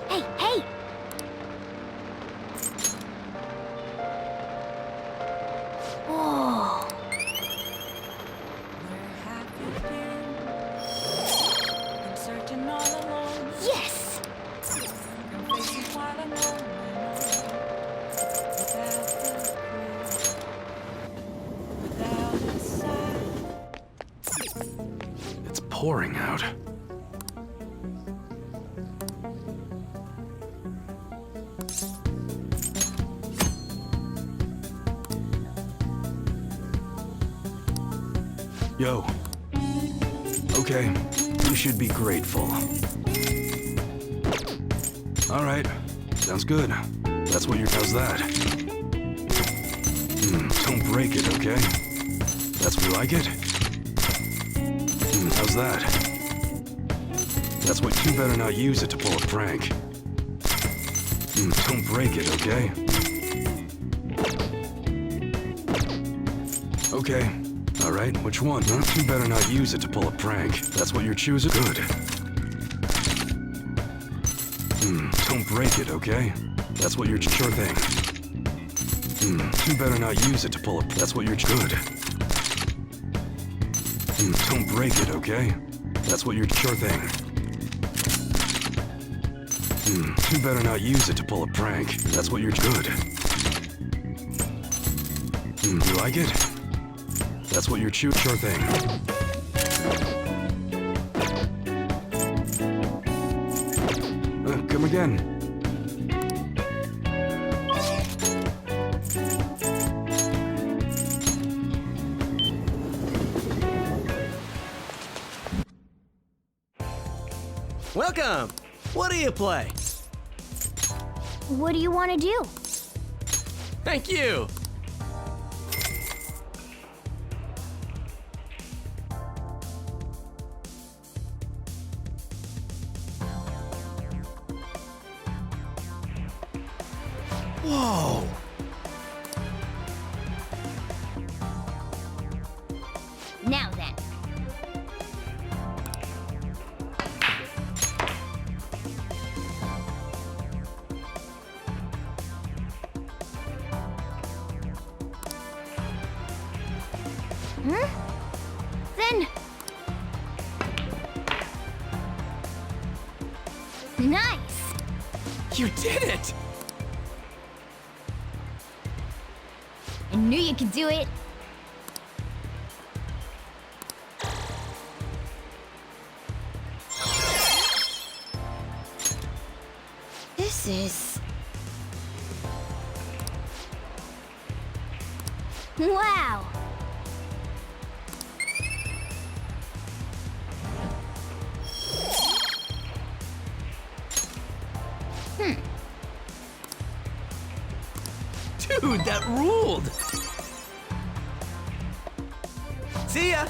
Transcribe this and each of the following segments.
Hey, hey! Whoa! Yes! It's pouring out. Yo. Okay, you should be grateful. All right, sounds good. That's what how's that? Don't break it, okay? That's what you like it? How's that? That's what you better not use it to pull a prank. Don't break it, okay? Okay. All right, which one, huh? You better not use it to pull a prank. That's what you're choosing? Good. Don't break it, okay? That's what you're sure thing. You better not use it to pull a... That's what you're good. Don't break it, okay? That's what you're sure thing. You better not use it to pull a prank. That's what you're good. You like it? That's what you're sure thing. Come again. Welcome! What do you play? What do you want to do? Thank you! Whoa! Now then. Then... Nice! You did it! I knew you could do it. This is... Wow! Dude, that ruled! See ya!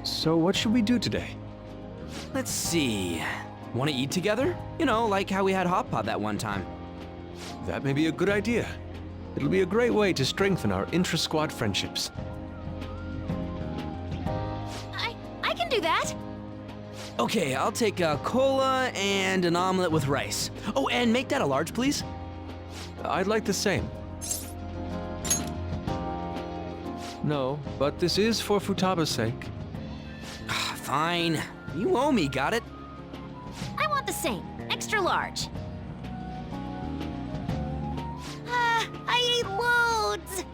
So what should we do today? Let's see. Want to eat together? You know, like how we had hot pot that one time. That may be a good idea. It'll be a great way to strengthen our intra-squad friendships. I can do that. Okay, I'll take a cola and an omelet with rice. Oh, and make that a large, please. I'd like the same. No, but this is for Futaba's sake. Fine. You owe me, got it? I want the same. Extra large. I ate loads.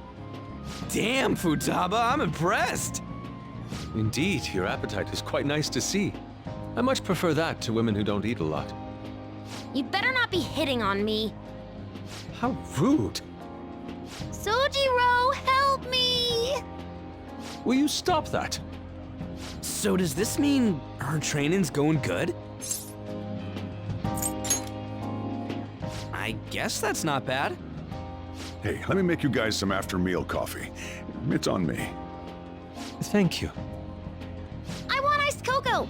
Damn, Futaba, I'm impressed. Indeed, your appetite is quite nice to see. I much prefer that to women who don't eat a lot. You better not be hitting on me. How rude! Sojiro, help me! Will you stop that? So does this mean our training's going good? I guess that's not bad. Hey, let me make you guys some after-meal coffee. It's on me. Thank you. I want iced cocoa!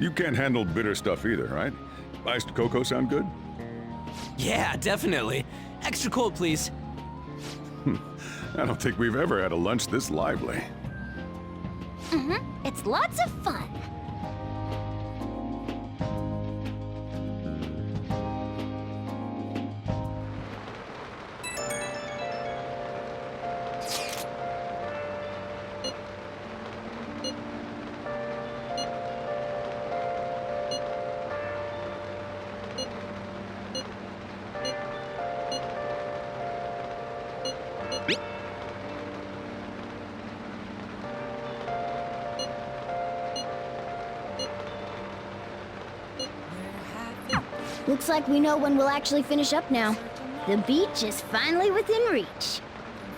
You can't handle bitter stuff either, right? Iced cocoa sound good? Yeah, definitely. extra cold, please. I don't think we've ever had a lunch this lively. It's lots of fun. Looks like we know when we'll actually finish up now. The beach is finally within reach.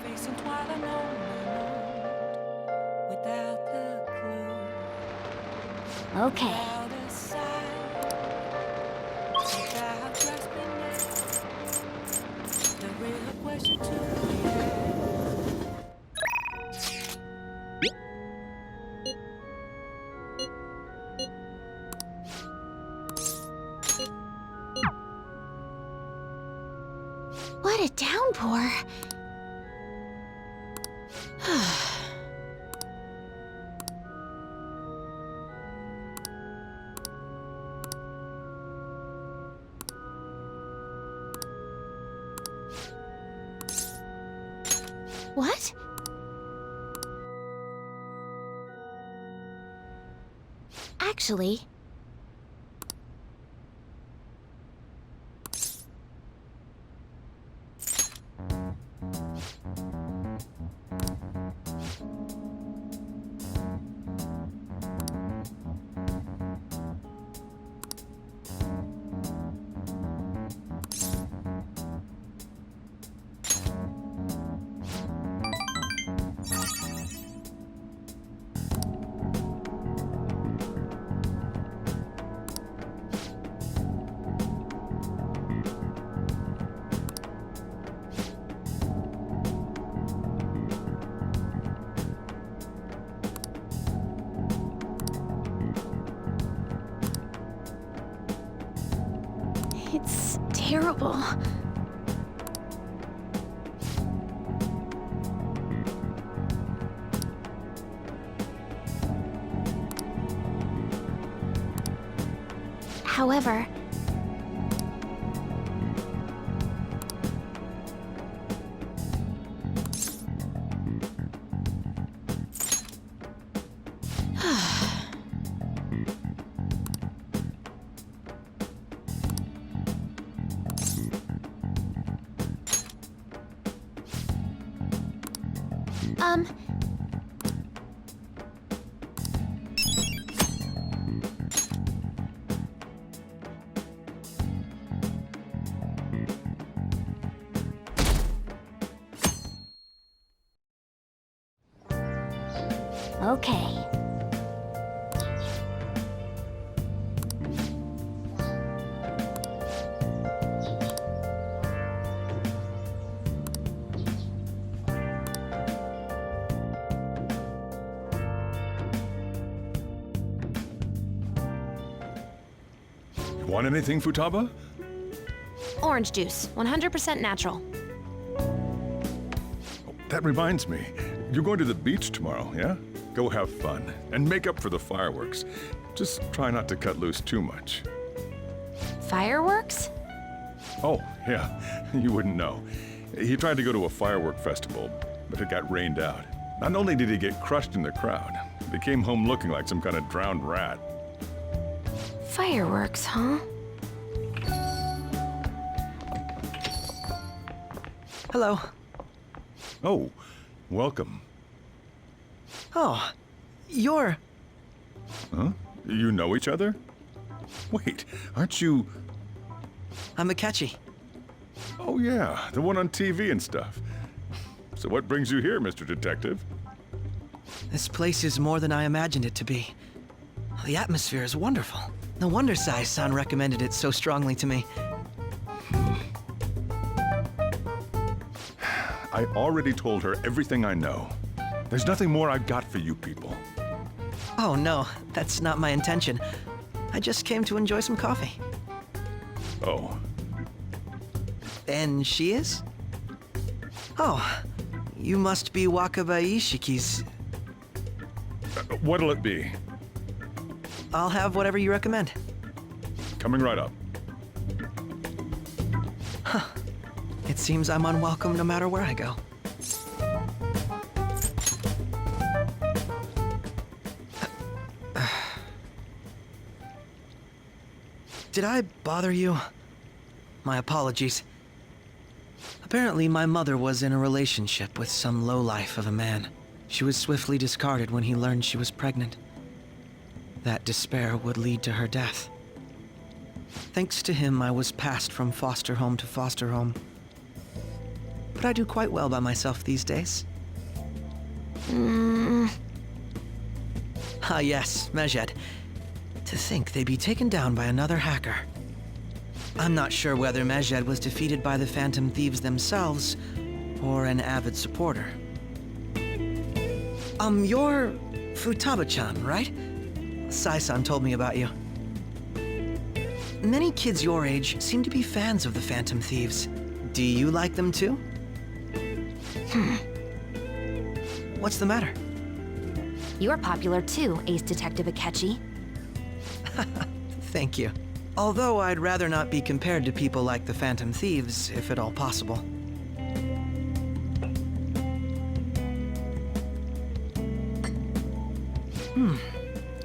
Facing twilight unknown without the clue, Okay. without a sign, without grasping it. The real question to be What a downpour. What? Actually, it's terrible. However, um, okay. You want anything, Futaba? Orange juice, 100% natural. That reminds me. You're going to the beach tomorrow, yeah? Go have fun and make up for the fireworks. Just try not to cut loose too much. Fireworks? Oh, yeah, you wouldn't know. He tried to go to a firework festival, but it got rained out. Not only did he get crushed in the crowd, but he came home looking like some kind of drowned rat. Fireworks, huh? Hello. Oh, welcome. Oh, you're... Huh? You know each other? Wait, aren't you... I'm Akechi. Oh yeah, the one on TV and stuff. So what brings you here, Mr. Detective? This place is more than I imagined it to be. The atmosphere is wonderful. No wonder Sai-san recommended it so strongly to me. I already told her everything I know. There's nothing more I've got for you people. Oh no, that's not my intention. I just came to enjoy some coffee. Oh. And she is? Oh, you must be Wakabai Ishiki's. What'll it be? I'll have whatever you recommend. Coming right up. It seems I'm unwelcome no matter where I go. Did I bother you? My apologies. Apparently, my mother was in a relationship with some lowlife of a man. She was swiftly discarded when he learned she was pregnant. That despair would lead to her death. Thanks to him, I was passed from foster home to foster home. But I do quite well by myself these days. Ah yes, Mejed. To think they'd be taken down by another hacker. I'm not sure whether Mejed was defeated by the Phantom Thieves themselves, or an avid supporter. You're Futaba-chan, right? Sai-san told me about you. Many kids your age seem to be fans of the Phantom Thieves. Do you like them too? What's the matter? You're popular too, Ace Detective Akechi. Thank you. Although I'd rather not be compared to people like the Phantom Thieves, if at all possible.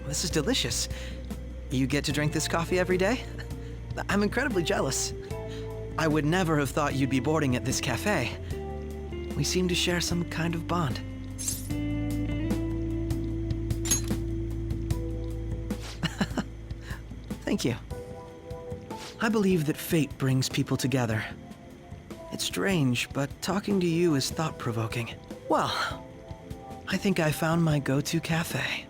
This is delicious. You get to drink this coffee every day? I'm incredibly jealous. I would never have thought you'd be boarding at this cafe. We seem to share some kind of bond. Thank you. I believe that fate brings people together. It's strange, but talking to you is thought-provoking. Well, I think I found my go-to cafe.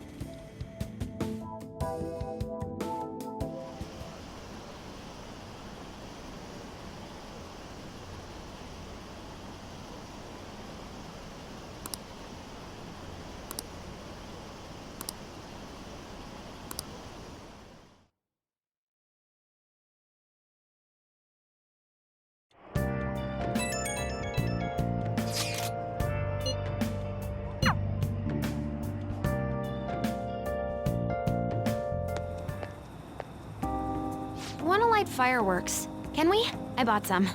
Wanna light fireworks? Can we? I bought some.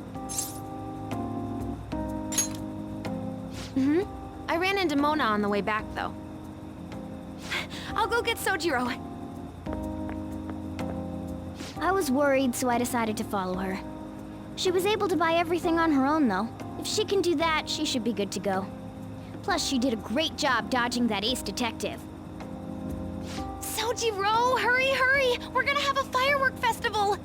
I ran into Mona on the way back, though. I'll go get Sojiro. I was worried, so I decided to follow her. She was able to buy everything on her own, though. If she can do that, she should be good to go. Plus, she did a great job dodging that ace detective. Sojiro, hurry, hurry! We're gonna have a firework festival!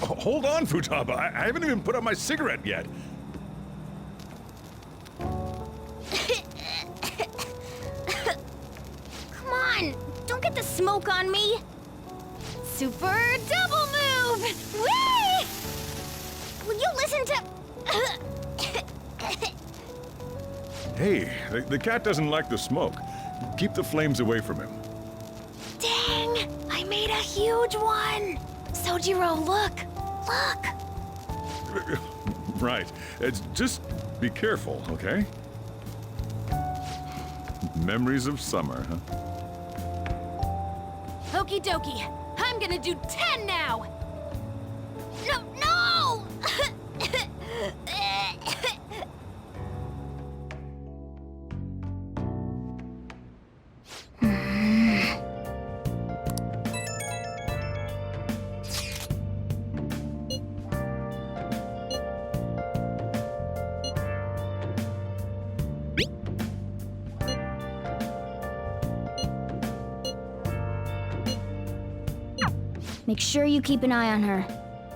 Oh, hold on, Futaba. I haven't even put out my cigarette yet. Come on! Don't get the smoke on me! Super double move! Whee! Will you listen to... Hey, the cat doesn't like the smoke. Keep the flames away from him. Dang! I made a huge one! Sojiro, look! Look! Right. It's just be careful, okay? Memories of summer, huh? Okie dokie. I'm gonna do 10 now! No, no! Make sure you keep an eye on her.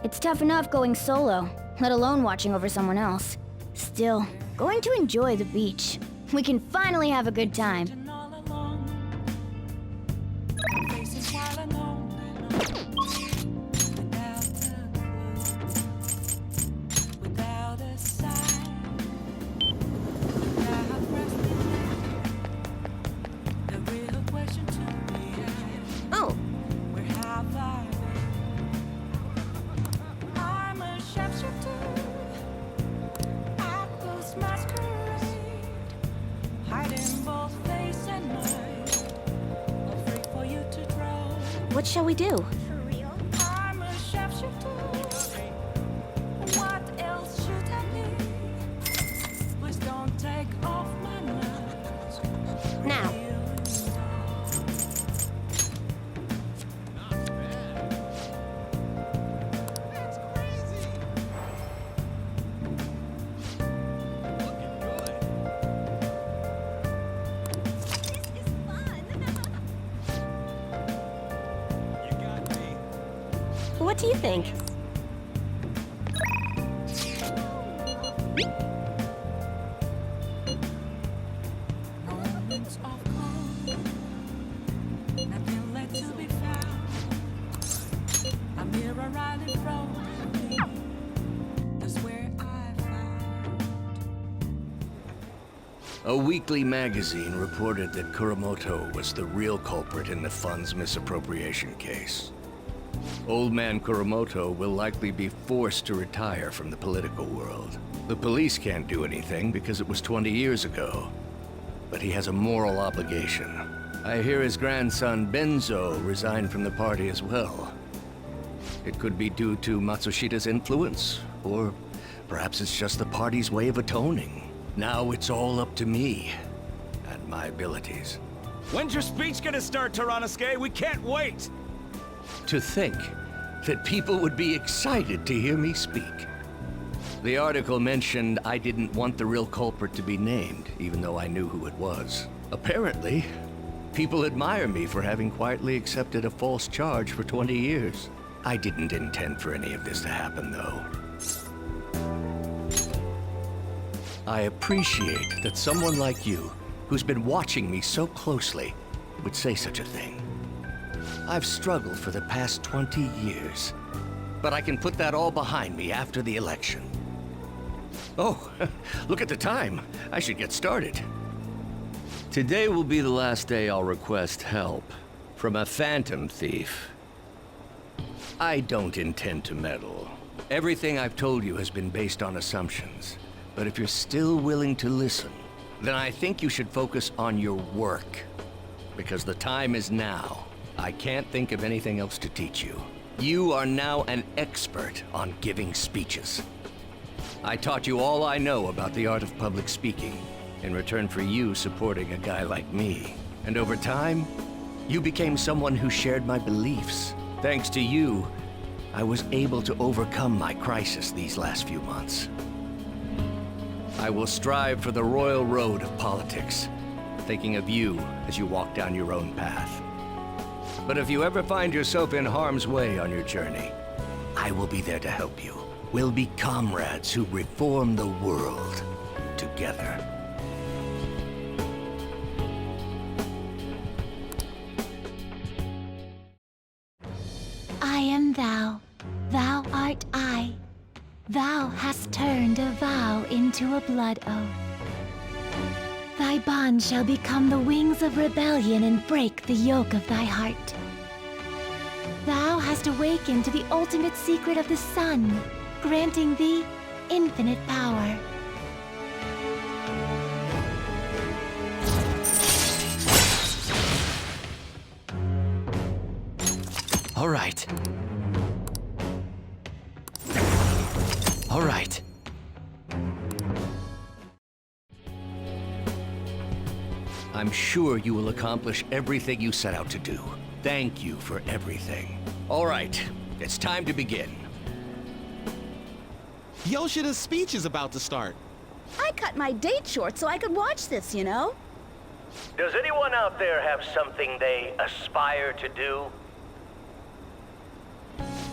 It's tough enough going solo, let alone watching over someone else. Still, going to enjoy the beach. We can finally have a good time. And all along, faces while alone, without a clue, without a sign, without resting. The real question to me is, Oh, where have I been? I'm a sharpshooter, What shall we do? I'm a sharpshooter. What else should I be? Please don't take off my mask. Now. What do you think? Moments of calm, nothing left to be found. A mirror right in front of me. That's where I found. A weekly magazine reported that Kuramoto was the real culprit in the fund's misappropriation case. Old man Kuramoto will likely be forced to retire from the political world. The police can't do anything because it was 20 years ago. But he has a moral obligation. I hear his grandson Benzo resigned from the party as well. It could be due to Matsushita's influence, or perhaps it's just the party's way of atoning. Now it's all up to me and my abilities. When's your speech gonna start, Tyranosuke? We can't wait! To think that people would be excited to hear me speak. The article mentioned I didn't want the real culprit to be named, even though I knew who it was. Apparently, people admire me for having quietly accepted a false charge for 20 years. I didn't intend for any of this to happen, though. I appreciate that someone like you, who's been watching me so closely, would say such a thing. I've struggled for the past 20 years, but I can put that all behind me after the election. Oh, look at the time. I should get started. Today will be the last day I'll request help from a phantom thief. I don't intend to meddle. Everything I've told you has been based on assumptions, but if you're still willing to listen, then I think you should focus on your work, because the time is now. I can't think of anything else to teach you. You are now an expert on giving speeches. I taught you all I know about the art of public speaking in return for you supporting a guy like me. And over time, you became someone who shared my beliefs. Thanks to you, I was able to overcome my crisis these last few months. I will strive for the royal road of politics, thinking of you as you walk down your own path. But if you ever find yourself in harm's way on your journey, I will be there to help you. We'll be comrades who reform the world together. I am thou, thou art I. Thou hast turned a vow into a blood oath. Thy bond shall become the wings of rebellion and break the yoke of thy heart. Thou hast awakened to the ultimate secret of the sun, granting thee infinite power. All right. All right. I'm sure you will accomplish everything you set out to do. Thank you for everything. All right, it's time to begin. Yoshida's speech is about to start. I cut my date short so I could watch this, you know? Does anyone out there have something they aspire to do?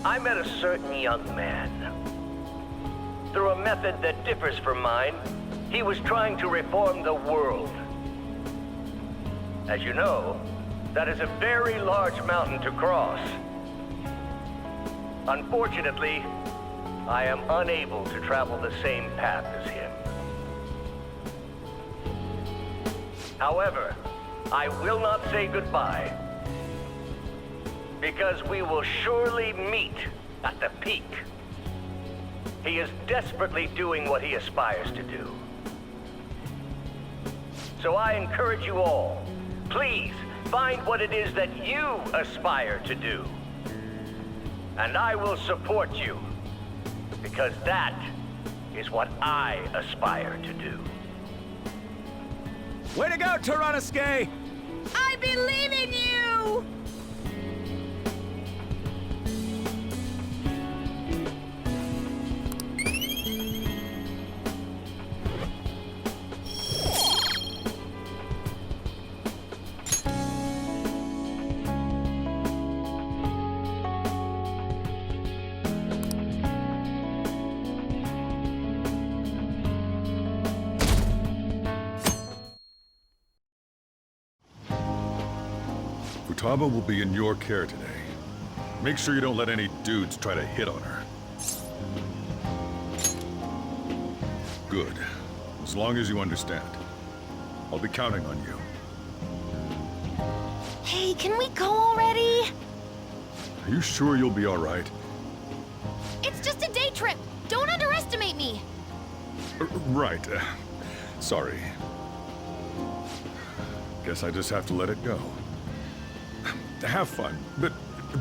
I met a certain young man. Through a method that differs from mine, he was trying to reform the world. As you know, that is a very large mountain to cross. Unfortunately, I am unable to travel the same path as him. However, I will not say goodbye, because we will surely meet at the peak. He is desperately doing what he aspires to do. So I encourage you all, please find what it is that you aspire to do. And I will support you, because that is what I aspire to do. Way to go, Tyrannosuke! I believe in you! Futaba will be in your care today. Make sure you don't let any dudes try to hit on her. Good. As long as you understand. I'll be counting on you. Hey, can we go already? Are you sure you'll be all right? It's just a day trip. Don't underestimate me. Right. Sorry. Guess I just have to let it go. Have fun, but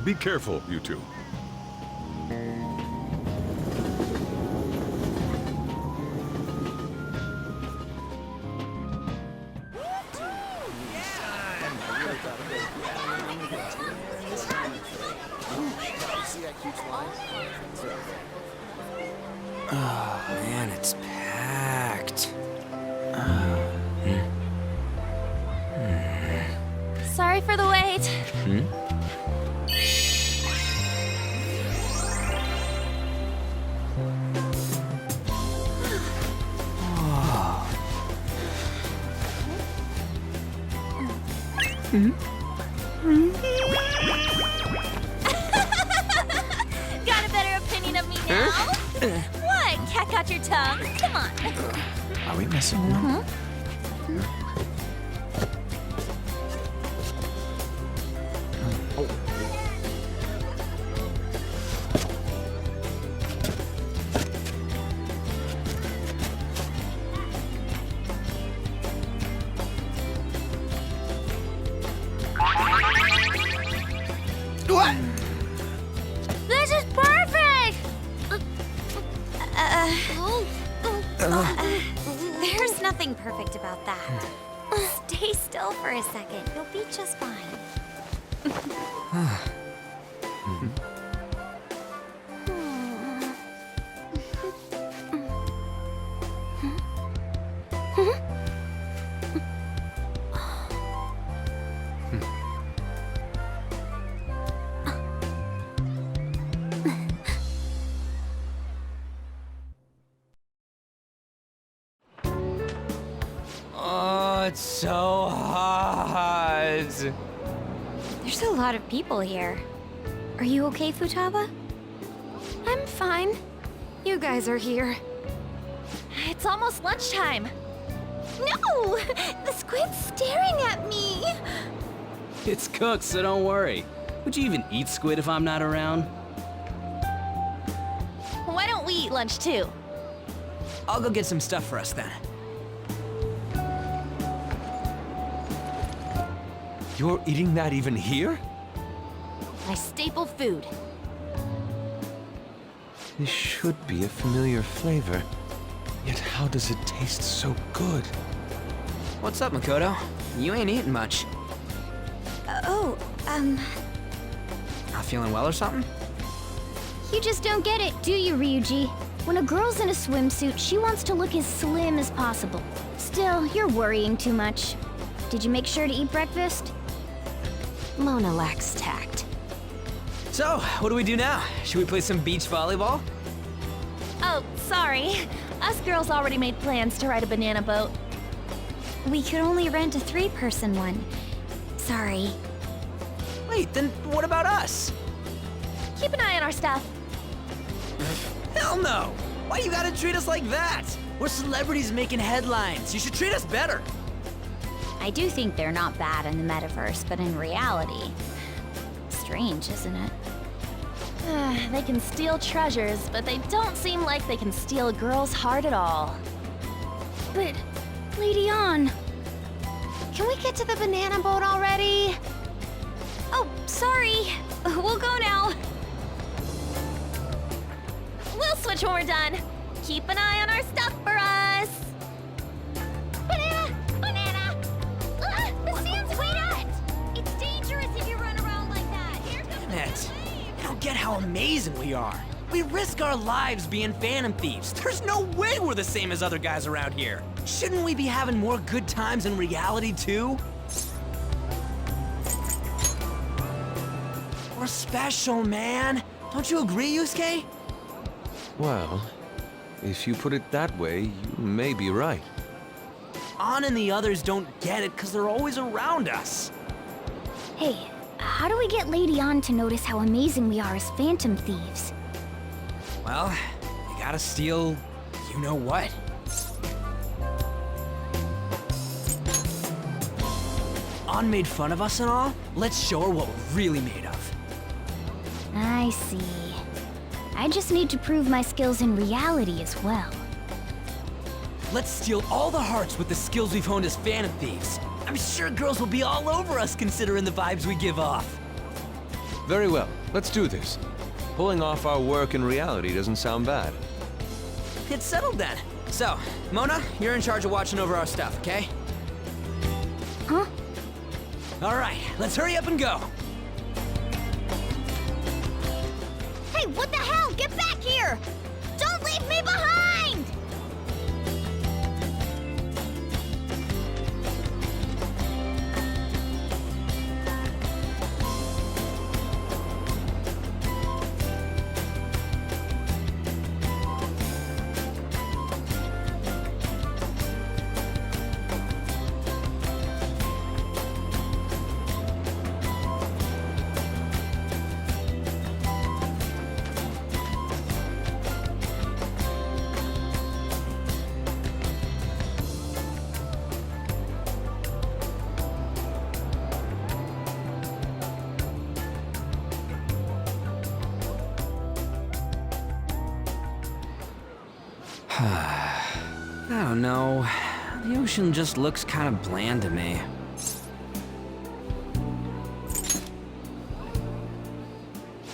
be careful, you two. Oh, man, it's packed. Sorry for the wait. Got a better opinion of me now? What? Cat got your tongue? Come on. Are we messing around? What? This is perfect! There's nothing perfect about that. Stay still for a second. You'll be just fine. Oh, it's so hot. There's a lot of people here. Are you okay, Futaba? I'm fine. You guys are here. It's almost lunchtime. No! The squid's staring at me! It's cooked, so don't worry. Would you even eat squid if I'm not around? Why don't we eat lunch too? I'll go get some stuff for us then. You're eating that even here? My staple food. This should be a familiar flavor. Yet how does it taste so good? What's up, Makoto? You ain't eating much. Not feeling well or something? You just don't get it, do you, Ryuji? When a girl's in a swimsuit, she wants to look as slim as possible. Still, you're worrying too much. Did you make sure to eat breakfast? Mona lacks tact. So, what do we do now? Should we play some beach volleyball? Oh, sorry. Us girls already made plans to ride a banana boat. We could only rent a 3-person one. Sorry. Wait, then what about us? Keep an eye on our stuff. Hell no! Why you gotta treat us like that? We're celebrities making headlines. You should treat us better. I do think they're not bad in the metaverse, but in reality... Strange, isn't it? They can steal treasures, but they don't seem like they can steal a girl's heart at all. But... Lady Ann... Can we get to the banana boat already? Oh, sorry. We'll go now. We'll switch when we're done. Keep an eye on our stuff for us. Banana! Banana! Ah, the sand's way up! It's dangerous if you run around like that. Here comes the It. flame. I don't get how amazing we are. We risk our lives being phantom thieves. There's no way we're the same as other guys around here. Shouldn't we be having more good times in reality, too? We're special, man. Don't you agree, Yusuke? Well, if you put it that way, you may be right. An and the others don't get it because they're always around us. Hey, how do we get Lady An to notice how amazing we are as phantom thieves? Well, you gotta steal you know what. An made fun of us and all. Let's show her what we're really made of. I see. I just need to prove my skills in reality as well. Let's steal all the hearts with the skills we've honed as phantom thieves. I'm sure girls will be all over us considering the vibes we give off. Very well, let's do this. Pulling off our work in reality doesn't sound bad. It's settled then. So, Mona, you're in charge of watching over our stuff, okay? Huh? All right, let's hurry up and go. Hey, what the hell? Get back here! Don't leave me behind! I don't know. The ocean just looks kind of bland to me.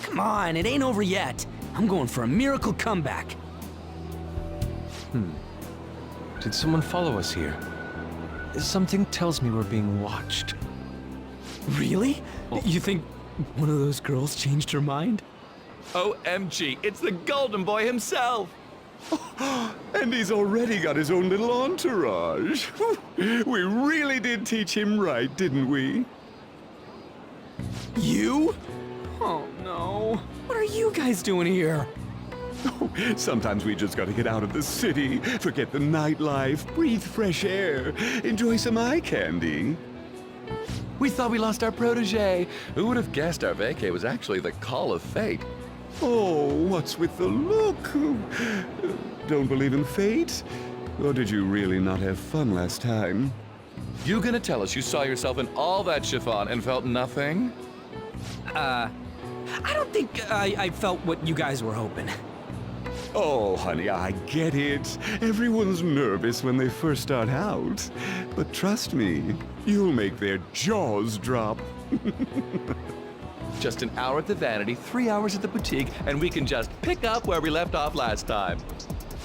Come on, it ain't over yet. I'm going for a miracle comeback. Did someone follow us here? Something tells me we're being watched. Really? You think one of those girls changed her mind? OMG, it's the Golden Boy himself! And he's already got his own little entourage. We really did teach him right, didn't we? You? Oh no. What are you guys doing here? Sometimes we just gotta get out of the city, forget the nightlife, breathe fresh air, enjoy some eye candy. We thought we lost our protege. Who would have guessed our vacay was actually the call of fate? Oh, what's with the look? Don't believe in fate? Or did you really not have fun last time? You gonna tell us you saw yourself in all that chiffon and felt nothing? I don't think I felt what you guys were hoping. Oh, honey, I get it. Everyone's nervous when they first start out. But trust me, you'll make their jaws drop. Just an hour at the Vanity, 3 hours at the boutique, and we can just pick up where we left off last time.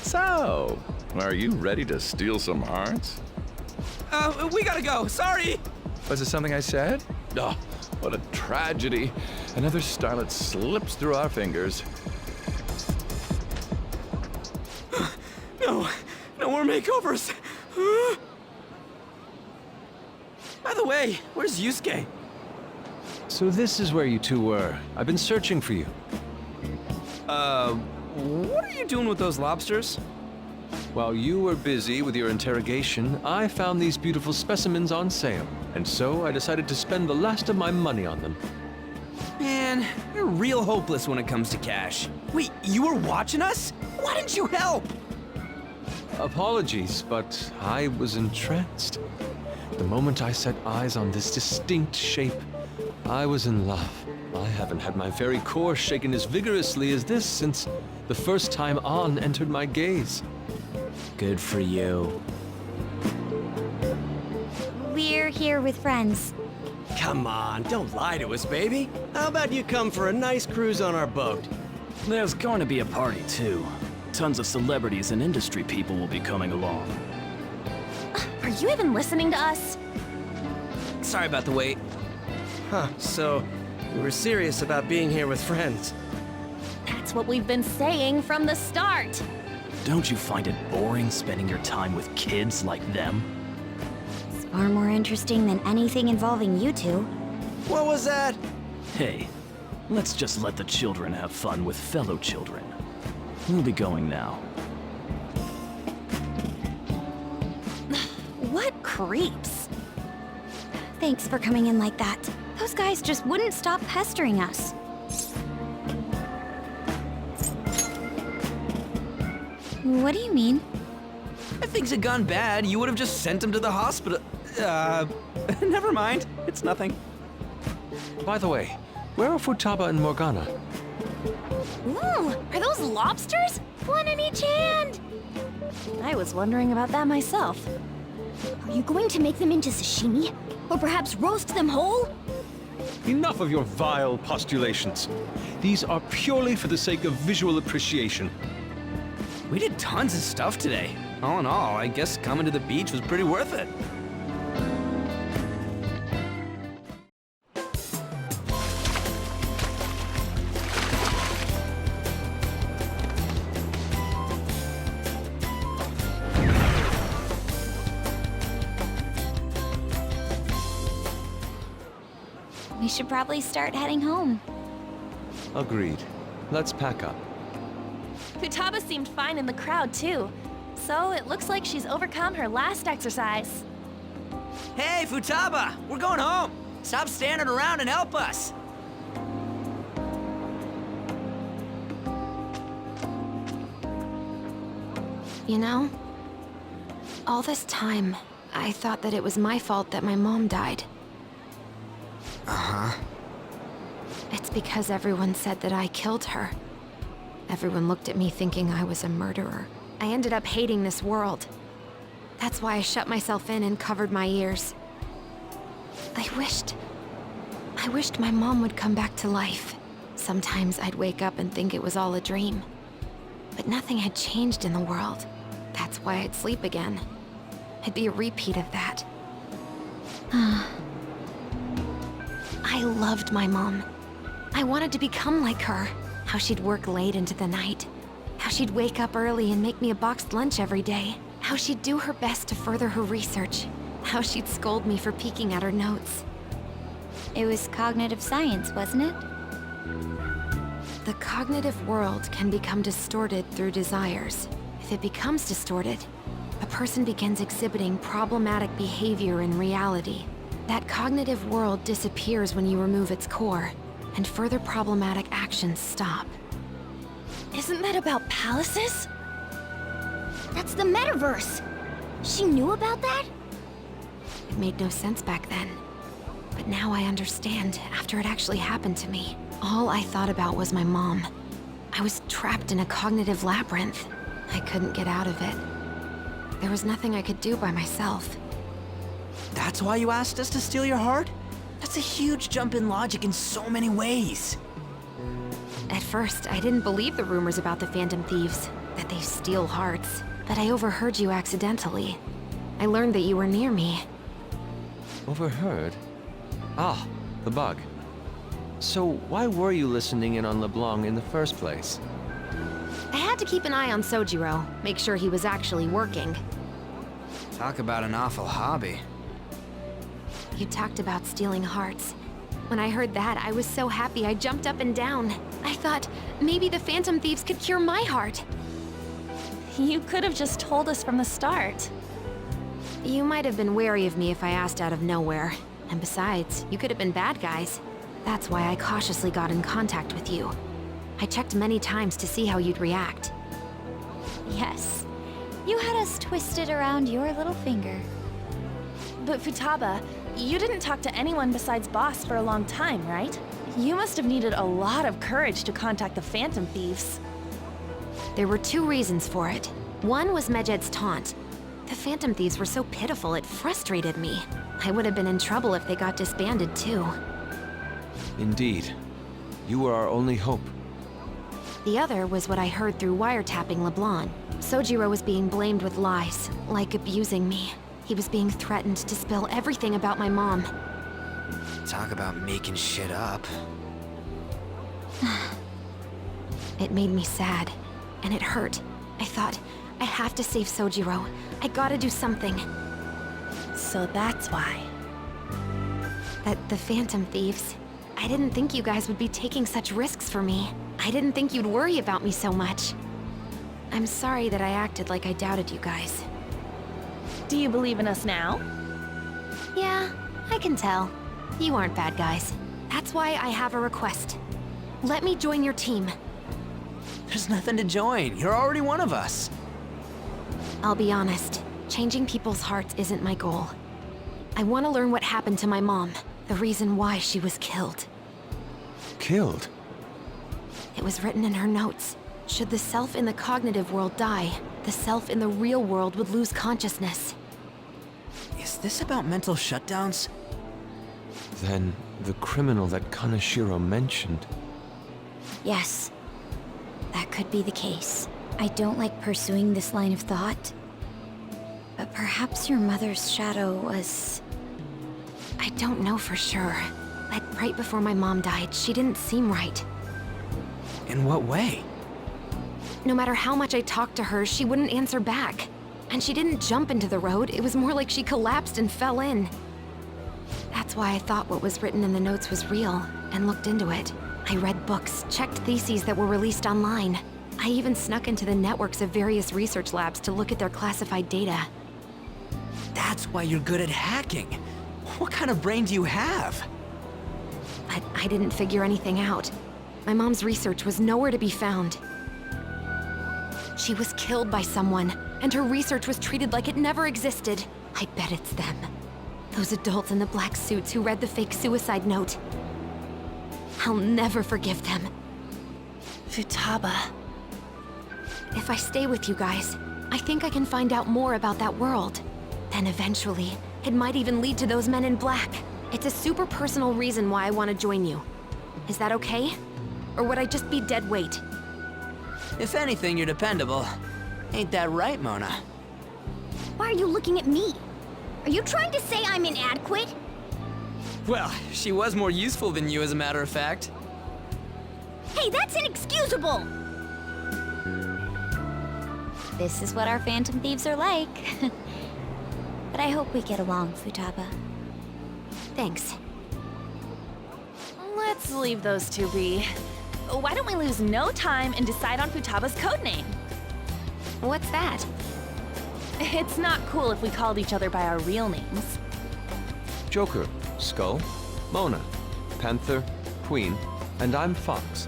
So, are you ready to steal some hearts? We gotta go. Sorry. Was it something I said? Oh, what a tragedy. Another starlet slips through our fingers. No more makeovers. By the way, where's Yusuke? So this is where you two were. I've been searching for you. What are you doing with those lobsters? While you were busy with your interrogation, I found these beautiful specimens on sale, and so I decided to spend the last of my money on them. Man, you're real hopeless when it comes to cash. Wait, you were watching us? Why didn't you help? Apologies, but I was entranced. The moment I set eyes on this distinct shape, I was in love. I haven't had my very core shaken as vigorously as this since the first time An entered my gaze. Good for you. We're here with friends. Come on, don't lie to us, baby. How about you come for a nice cruise on our boat? There's going to be a party, too. Tons of celebrities and industry people will be coming along. Are you even listening to us? Sorry about the wait. Huh, so you were serious about being here with friends. That's what we've been saying from the start. Don't you find it boring spending your time with kids like them? It's far more interesting than anything involving you two. What was that? Hey, let's just let the children have fun with fellow children. We'll be going now. What creeps. Thanks for coming in like that. Those guys just wouldn't stop pestering us. What do you mean? If things had gone bad, you would have just sent him to the hospital. Never mind. It's nothing. By the way, where are Futaba and Morgana? Ooh, are those lobsters? One in each hand! I was wondering about that myself. Are you going to make them into sashimi? Or perhaps roast them whole? Enough of your vile postulations. These are purely for the sake of visual appreciation. We did tons of stuff today. All in all, I guess coming to the beach was pretty worth it. We should probably start heading home. Agreed. Let's pack up. Futaba seemed fine in the crowd, too. So it looks like she's overcome her last exercise. Hey, Futaba! We're going home! Stop standing around and help us! You know, all this time, I thought that it was my fault that my mom died. Uh-huh. It's because everyone said that I killed her. Everyone looked at me thinking I was a murderer. I ended up hating this world. That's why I shut myself in and covered my ears. I wished my mom would come back to life. Sometimes I'd wake up and think it was all a dream. But nothing had changed in the world. That's why I'd sleep again. It'd be a repeat of that. I loved my mom. I wanted to become like her. How she'd work late into the night. How she'd wake up early and make me a boxed lunch every day. How she'd do her best to further her research. How she'd scold me for peeking at her notes. It was cognitive science, wasn't it? The cognitive world can become distorted through desires. If it becomes distorted, a person begins exhibiting problematic behavior in reality. That cognitive world disappears when you remove its core, and further problematic actions stop. Isn't that about palaces? That's the metaverse! She knew about that? It made no sense back then. But now I understand, after it actually happened to me. All I thought about was my mom. I was trapped in a cognitive labyrinth. I couldn't get out of it. There was nothing I could do by myself. That's why you asked us to steal your heart? That's a huge jump in logic in so many ways. At first, I didn't believe the rumors about the Phantom Thieves, that they steal hearts. But I overheard you accidentally. I learned that you were near me. Overheard? Ah, the bug. So why were you listening in on LeBlanc in the first place? I had to keep an eye on Sojiro, make sure he was actually working. Talk about an awful hobby. You talked about stealing hearts. When I heard that, I was so happy I jumped up and down. I thought, maybe the Phantom Thieves could cure my heart. You could have just told us from the start. You might have been wary of me if I asked out of nowhere. And besides, you could have been bad guys. That's why I cautiously got in contact with you. I checked many times to see how you'd react. Yes. You had us twisted around your little finger. But Futaba, you didn't talk to anyone besides Boss for a long time, right? You must have needed a lot of courage to contact the Phantom Thieves. There were two reasons for it. One was Medjed's taunt. The Phantom Thieves were so pitiful it frustrated me. I would have been in trouble if they got disbanded too. Indeed. You were our only hope. The other was what I heard through wiretapping LeBlanc. Sojiro was being blamed with lies, like abusing me. He was being threatened to spill everything about my mom. Talk about making shit up. It made me sad, and it hurt. I thought, I have to save Sojiro. I gotta do something. So that's why. That the Phantom Thieves. I didn't think you guys would be taking such risks for me. I didn't think you'd worry about me so much. I'm sorry that I acted like I doubted you guys. Do you believe in us now? Yeah, I can tell. You aren't bad guys. That's why I have a request. Let me join your team. There's nothing to join. You're already one of us. I'll be honest. Changing people's hearts isn't my goal. I want to learn what happened to my mom. The reason why she was killed. Killed? It was written in her notes. Should the self in the cognitive world die, the self in the real world would lose consciousness. Is this about mental shutdowns? Then the criminal that Kaneshiro mentioned. Yes. That could be the case. I don't like pursuing this line of thought. But perhaps your mother's shadow was... I don't know for sure. But right before my mom died, she didn't seem right. In what way? No matter how much I talked to her, she wouldn't answer back. And she didn't jump into the road, it was more like she collapsed and fell in. That's why I thought what was written in the notes was real, and looked into it. I read books, checked theses that were released online. I even snuck into the networks of various research labs to look at their classified data. That's why you're good at hacking. What kind of brain do you have? But I didn't figure anything out. My mom's research was nowhere to be found. She was killed by someone, and her research was treated like it never existed. I bet it's them. Those adults in the black suits who read the fake suicide note. I'll never forgive them. Futaba. If I stay with you guys, I think I can find out more about that world. Then eventually, it might even lead to those men in black. It's a super personal reason why I want to join you. Is that okay? Or would I just be dead weight? If anything, you're dependable. Ain't that right, Mona? Why are you looking at me? Are you trying to say I'm inadequate? Well, she was more useful than you, as a matter of fact. Hey, that's inexcusable! This is what our Phantom Thieves are like. But I hope we get along, Futaba. Thanks. Let's leave those two be. Why don't we lose no time and decide on Futaba's codename? What's that? It's not cool if we called each other by our real names. Joker, Skull, Mona, Panther, Queen, and I'm Fox.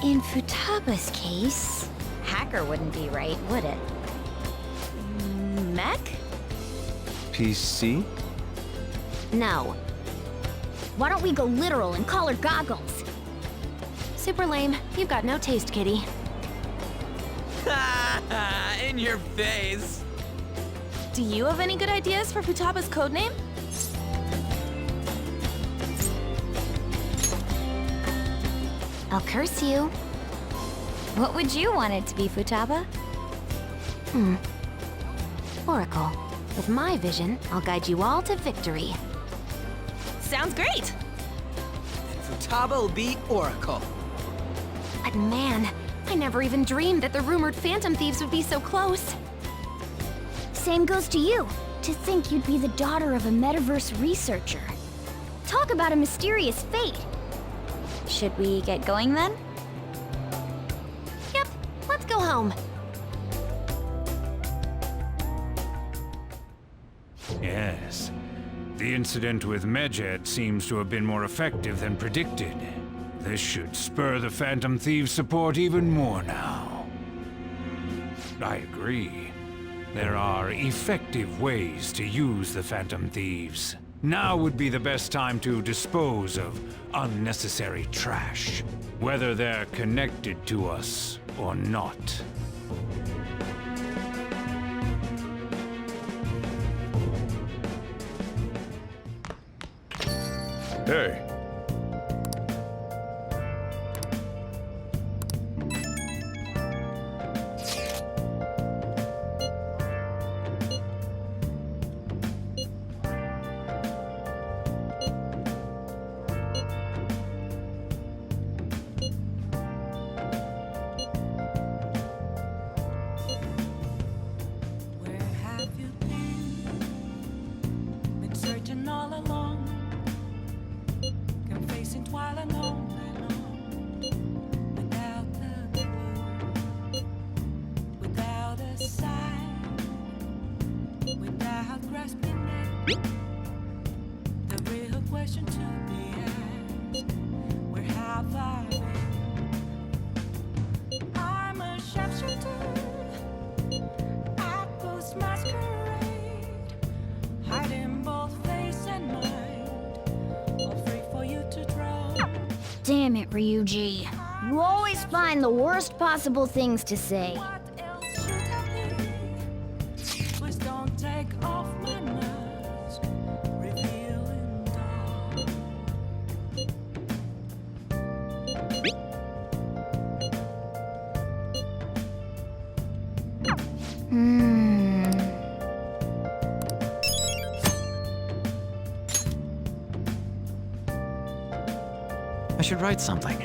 In Futaba's case, hacker wouldn't be right, would it? Mech? PC? No. Why don't we go literal and call her Goggles? Super lame. You've got no taste, kitty. In your face. Do you have any good ideas for Futaba's codename? I'll curse you. What would you want it to be, Futaba? Oracle. With my vision, I'll guide you all to victory. Sounds great! Futaba will be Oracle. But man, I never even dreamed that the rumored Phantom Thieves would be so close. Same goes to you. To think you'd be the daughter of a metaverse researcher. Talk about a mysterious fate. Should we get going then? Yep, let's go home. Yes. The incident with Medjed seems to have been more effective than predicted. This should spur the Phantom Thieves' support even more now. I agree. There are effective ways to use the Phantom Thieves. Now would be the best time to dispose of unnecessary trash, whether they're connected to us or not. Hey. Where have you been? Been searching all along, confessing while alone and on, without a clue, without a sign, without grasping it. The real question to be asked: where have I been? I'm a sharpshooter. Masquerade, hiding both face and mind, all free for you to draw. Damn it, Ryuji. You always find the worst possible things to say. What else should I be? Please don't take off my mask, revealing dawn. I should write something.